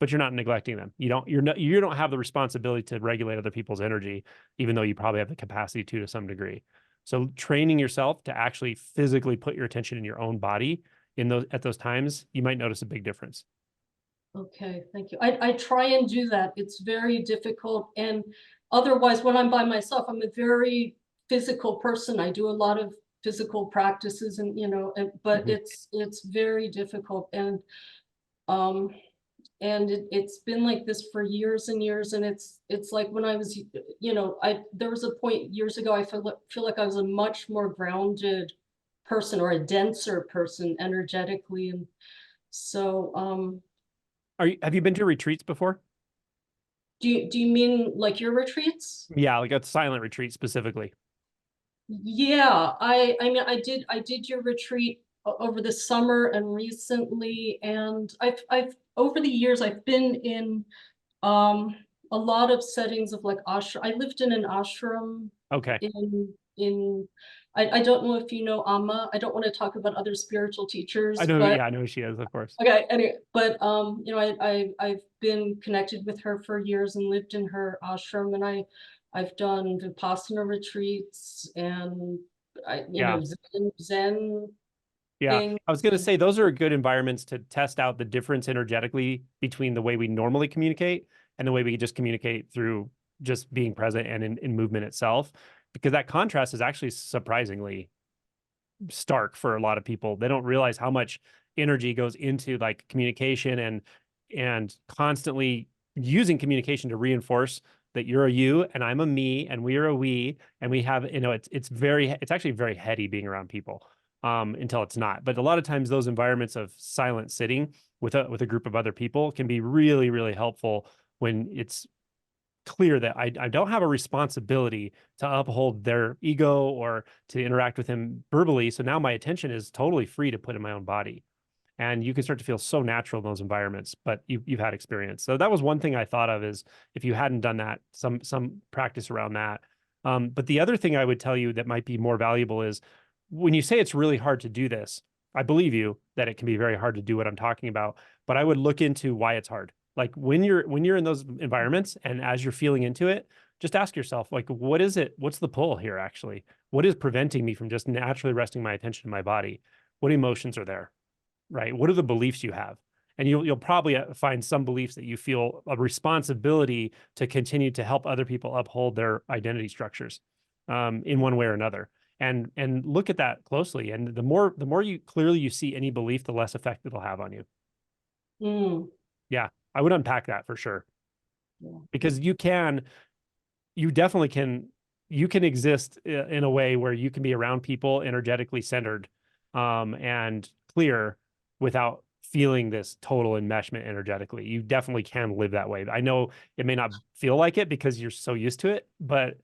but you're not neglecting them. You don't have the responsibility to regulate other people's energy, even though you probably have the capacity to some degree. So training yourself to actually physically put your attention in your own body at those times, you might notice a big difference. Okay, thank you. I try and do that. It's very difficult. And otherwise, when I'm by myself, I'm a very physical person. I do a lot of physical practices and, but it's very difficult. And it's been like this for years and years. And it's like when I was, there was a point years ago, I feel like I was a much more grounded person, or a denser person energetically. And so, have you been to retreats before? do you mean like your retreats? Yeah, like a silent retreat specifically. Yeah, I mean, I did your retreat over the summer and recently, and I've over the years I've been in a lot of settings of like ashram. I lived in an ashram. Okay. In I don't know if you know Amma. I don't want to talk about other spiritual teachers. I know, but, yeah, I know who she is, of course. Okay, anyway, but I've been connected with her for years and lived in her ashram, and I've done Vipassana retreats and Zen Yeah, things. I was going to say those are good environments to test out the difference energetically between the way we normally communicate and the way we just communicate through just being present and in movement itself, because that contrast is actually surprisingly stark for a lot of people. They don't realize how much energy goes into like communication and constantly using communication to reinforce that you're a you and I'm a me and we are a we, and we have, it's actually very heady being around people until it's not. But a lot of times those environments of silent sitting with a group of other people can be really, really helpful when it's clear that I don't have a responsibility to uphold their ego or to interact with him verbally. So now my attention is totally free to put in my own body. And you can start to feel so natural in those environments, but you've had experience. So that was one thing I thought of, is if you hadn't done that, some practice around that. But the other thing I would tell you that might be more valuable is when you say it's really hard to do this, I believe you that it can be very hard to do what I'm talking about, but I would look into why it's hard. Like when you're in those environments and as you're feeling into it, just ask yourself, like, what is it? What's the pull here actually? What is preventing me from just naturally resting my attention in my body? What emotions are there? Right? What are the beliefs you have? And you'll probably find some beliefs that you feel a responsibility to continue to help other people uphold their identity structures in one way or another. And look at that closely. And the more you clearly see any belief, the less effect it'll have on you. Mm. Yeah, I would unpack that for sure. Yeah. Because you definitely can exist in a way where you can be around people energetically centered and clear without feeling this total enmeshment energetically. You definitely can live that way. I know it may not feel like it because you're so used to it, but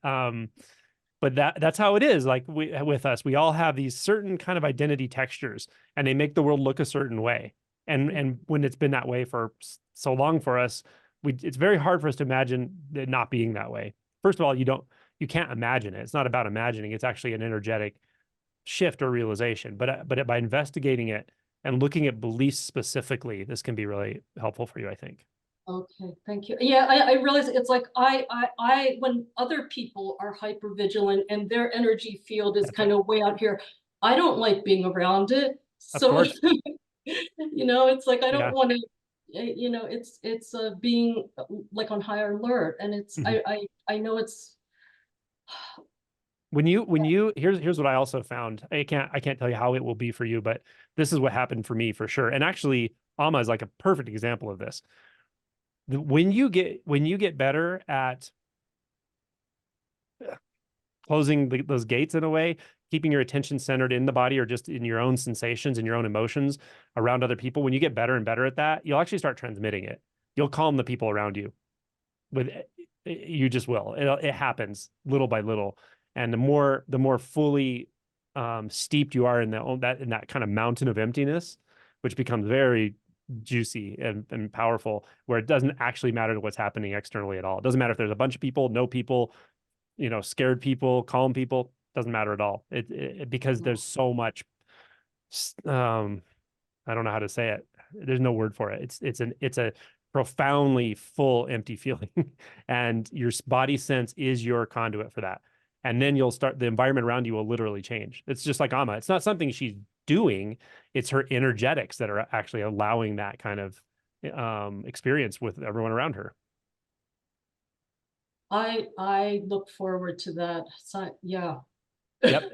that's how it is. Like with us, we all have these certain kind of identity textures, and they make the world look a certain way. And when it's been that way for so long for us, it's very hard for us to imagine it not being that way. First of all, you can't imagine it. It's not about imagining. It's actually an energetic shift or realization. But by investigating it and looking at beliefs specifically, this can be really helpful for you, I think. Okay, thank you. Yeah, I realize it's like I when other people are hyper vigilant and their energy field is kind of way out here, I don't like being around it. Of So course. You know, it's like, I Yeah. don't want to, you know, it's being like on higher alert, and it's, Mhm. I know it's, When you here's what I also found. I can't tell you how it will be for you, but this is what happened for me for sure. And actually, Amma is like a perfect example of this. When you get better at closing those gates in a way, keeping your attention centered in the body or just in your own sensations and your own emotions around other people, when you get better and better at that, you'll actually start transmitting it. You'll calm the people around you. With you just will. It happens little by little, and the more fully steeped you are in that kind of mountain of emptiness, which becomes very juicy and powerful, where it doesn't actually matter what's happening externally at all. It doesn't matter if there's a bunch of people, no people, you know, scared people, calm people, doesn't matter at all. Because there's so much I don't know how to say it. There's no word for it. It's a profoundly full, empty feeling, and your body sense is your conduit for that. And then the environment around you will literally change. It's just like Amma. It's not something she's doing. It's her energetics that are actually allowing that kind of experience with everyone around her. I look forward to that. So, yeah. Yep.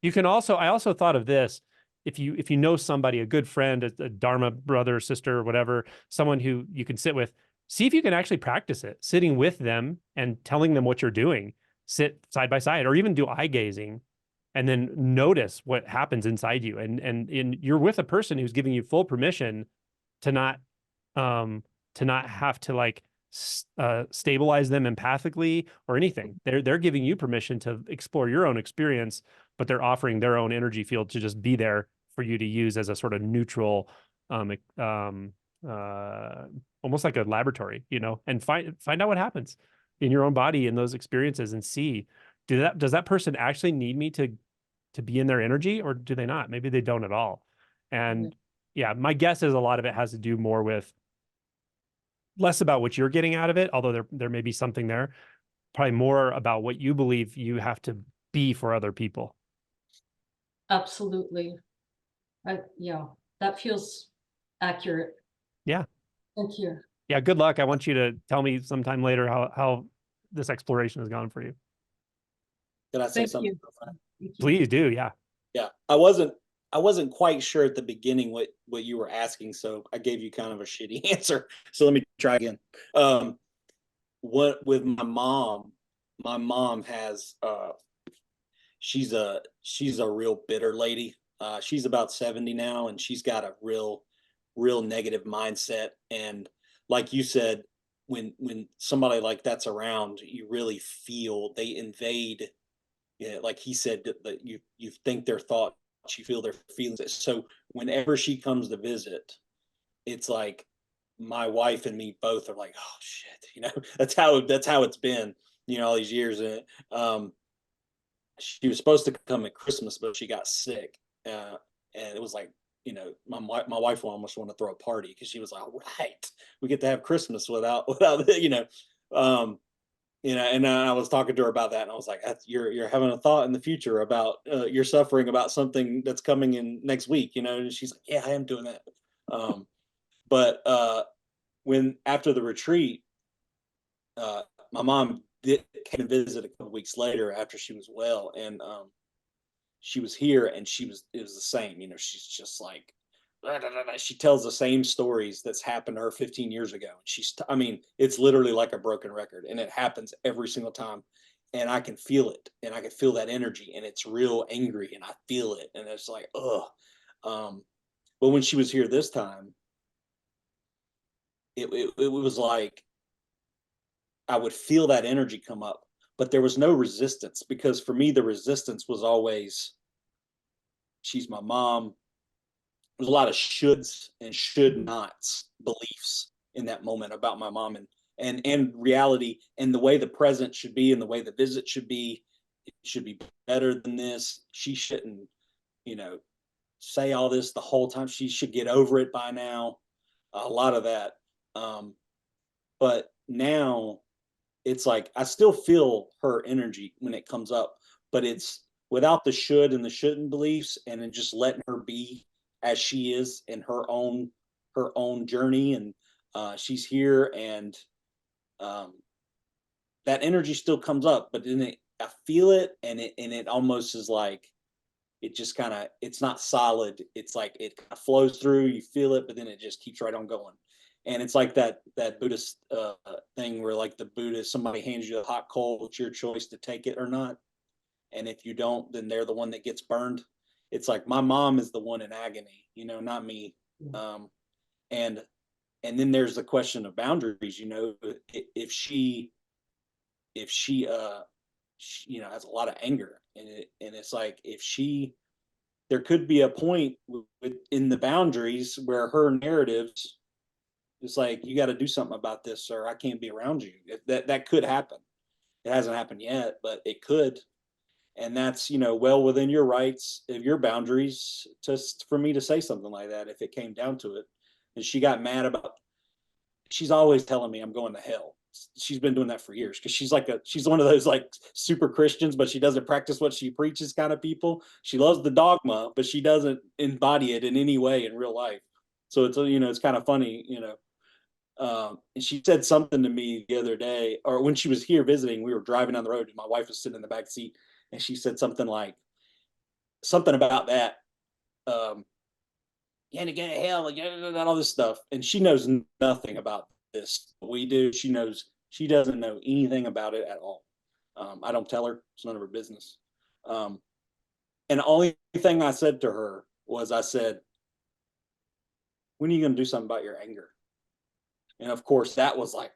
I also thought of this. If you know somebody, a good friend, a Dharma brother, sister, whatever, someone who you can sit with, see if you can actually practice it, sitting with them and telling them what you're doing. Sit side by side, or even do eye gazing, and then notice what happens inside you. And you're with a person who's giving you full permission to not have to like stabilize them empathically or anything. They're giving you permission to explore your own experience, but they're offering their own energy field to just be there for you to use as a sort of neutral, almost like a laboratory, you know, and find out what happens in your own body in those experiences, and see, does that person actually need me to be in their energy, or do they not? Maybe they don't at all. And yeah, my guess is a lot of it has to do more with less about what you're getting out of it, although there may be something there, probably more about what you believe you have to be for other people. Absolutely. Yeah, that feels accurate. Yeah. Thank you. Yeah, good luck. I want you to tell me sometime later how this exploration has gone for you. Can I say Thank something? you. Thank you. Please do. Yeah. Yeah, I wasn't quite sure at the beginning what you were asking, so I gave you kind of a shitty answer. So let me try again. What with my mom has she's a real bitter lady. She's about 70 now, and she's got a real negative mindset. And like you said, when somebody like that's around, you really feel they invade. Yeah, like he said, that you think their thoughts, you feel their feelings. So whenever she comes to visit, it's like my wife and me both are like, oh shit, you know, that's how it's been, you know, all these years. And she was supposed to come at Christmas, but she got sick, and it was like, you know, my wife almost want to throw a party because she was like, all right, we get to have Christmas without you know. And I was talking to her about that, and I was like, "You're having a thought in the future about you're suffering about something that's coming in next week, you know?" And she's like, "Yeah, I am doing that." But when after the retreat, my mom came to visit a couple weeks later after she was well, and she was here, and it was the same, you know. She's just like, she tells the same stories that's happened to her 15 years ago. I mean, it's literally like a broken record, and it happens every single time. And I can feel it, and I can feel that energy, and it's real angry, and I feel it, and it's like, ugh. But when she was here this time, it was like I would feel that energy come up, but there was no resistance, because for me, the resistance was always, she's my mom. There's a lot of shoulds and should nots beliefs in that moment about my mom, and reality, and the way the present should be, and the way the visit should be. It should be better than this. She shouldn't, you know, say all this the whole time. She should get over it by now. A lot of that. But now it's like I still feel her energy when it comes up, but it's without the should and the shouldn't beliefs, and then just letting her be as she is in her own journey, and she's here, and that energy still comes up, but then I feel it, and it almost is like it just kind of, it's not solid. It's like it kind of flows through, you feel it, but then it just keeps right on going. And it's like that Buddhist thing where like the Buddhist, somebody hands you a hot coal, it's your choice to take it or not. And if you don't, then they're the one that gets burned. It's like my mom is the one in agony, you know, not me. And then there's the question of boundaries, you know, if she you know, has a lot of anger, and it's like, there could be a point in the boundaries where her narratives is like, you got to do something about this, or I can't be around you. That could happen. It hasn't happened yet, but it could. And that's, you know, well within your rights of your boundaries just for me to say something like that if it came down to it. And she got mad about, she's always telling me I'm going to hell. She's been doing that for years, because she's one of those like super Christians, but she doesn't practice what she preaches kind of people. She loves the dogma, but she doesn't embody it in any way in real life. So it's, you know, it's kind of funny, you know. And she said something to me the other day, or when she was here visiting, we were driving down the road and my wife was sitting in the back seat, and she said something about that. You had to go to hell, and all this stuff. And she knows nothing about this. We do. She doesn't know anything about it at all. I don't tell her. It's none of her business. And the only thing I said to her was, I said, when are you going to do something about your anger? And of course, that was like,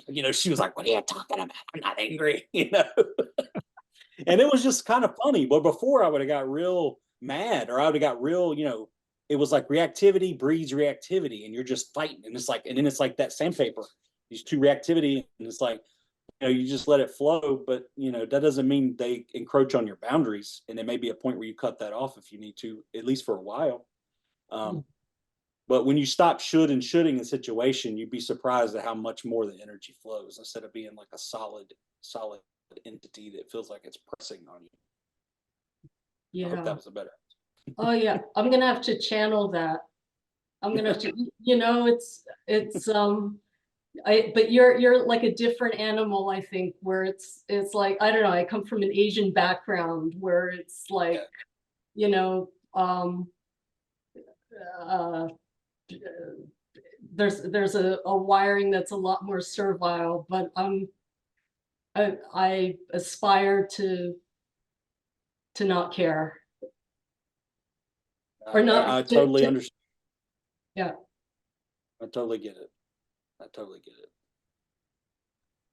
you know, she was like, what are you talking about? I'm not angry, you know? And it was just kind of funny. But before, I would have got real mad, or I would have got real, you know, it was like reactivity breeds reactivity, and you're just fighting. And it's like, and then it's like that sandpaper, these two reactivity, and it's like, you know, you just let it flow. But, you know, that doesn't mean they encroach on your boundaries. And there may be a point where you cut that off if you need to, at least for a while. But when you stop shoulding a situation, you'd be surprised at how much more the energy flows, instead of being like a solid entity that feels like it's pressing on you. I hope that was a better. Oh yeah, I'm gonna have to channel that. I'm gonna have to, you know, but you're like a different animal, I think, where it's like, I don't know, I come from an Asian background where it's like, you know, there's a wiring that's a lot more servile, but I aspire to not care. Or not. I totally understand. Yeah. I totally get it.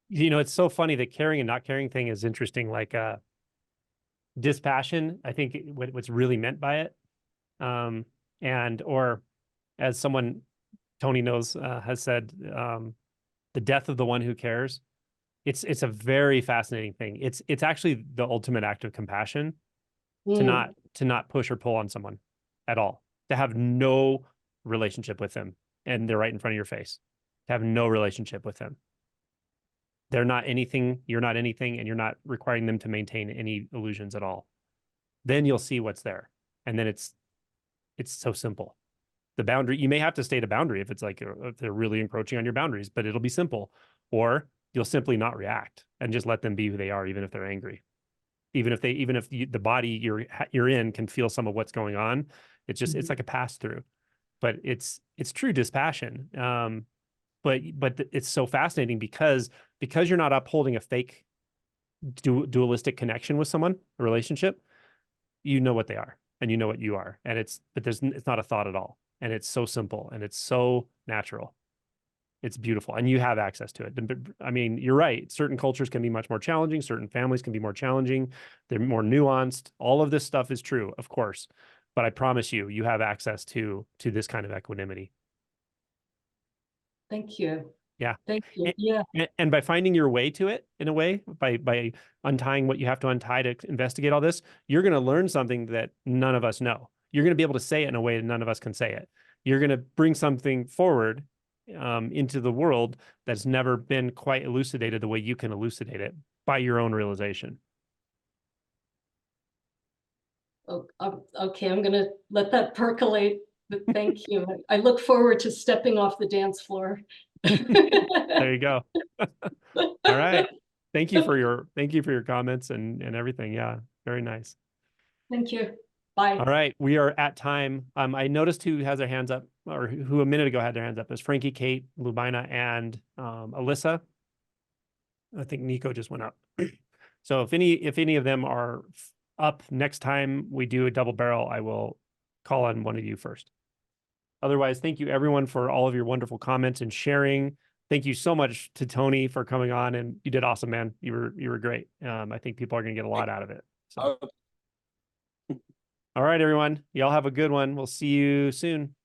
You know, it's so funny, the caring and not caring thing is interesting. Like dispassion, I think what's really meant by it, and or as someone Tony knows has said, the death of the one who cares. It's a very fascinating thing. It's actually the ultimate act of compassion to not push or pull on someone at all, to have no relationship with them, and they're right in front of your face, to have no relationship with them. They're not anything, you're not anything, and you're not requiring them to maintain any illusions at all. Then you'll see what's there. And then it's so simple. The boundary, you may have to state a boundary if it's like, if they're really encroaching on your boundaries, but it'll be simple. Or you'll simply not react and just let them be who they are, even if they're angry. Even if the body you're in can feel some of what's going on. It's just, it's like a pass through, but it's true dispassion. But it's so fascinating because you're not upholding a fake dualistic connection with someone, a relationship. You know what they are, and you know what you are, and it's not a thought at all, and it's so simple, and it's so natural. It's beautiful, and you have access to it. I mean, you're right. Certain cultures can be much more challenging. Certain families can be more challenging. They're more nuanced. All of this stuff is true, of course, but I promise you, you have access to this kind of equanimity. Thank you. Yeah. Thank you. Yeah. And by finding your way to it, in a way, by untying what you have to untie to investigate all this, you're going to learn something that none of us know. You're going to be able to say it in a way that none of us can say it. You're going to bring something forward into the world that's never been quite elucidated the way you can elucidate it by your own realization. Okay, I'm gonna let that percolate, but thank you. I look forward to stepping off the dance floor. There you go. All right. Thank you for your comments and everything. Yeah, very nice. Thank you. Bye. All right, we are at time. I noticed who has their hands up, or who a minute ago had their hands up. Is Frankie, Kate, Lubina, and Alyssa. I think Nico just went up. So if any of them are up next time we do a double barrel, I will call on one of you first. Otherwise, thank you everyone for all of your wonderful comments and sharing. Thank you so much to Tony for coming on, and you did awesome, man. You were great. I think people are gonna get a lot out of it. So. All right, everyone. Y'all have a good one. We'll see you soon.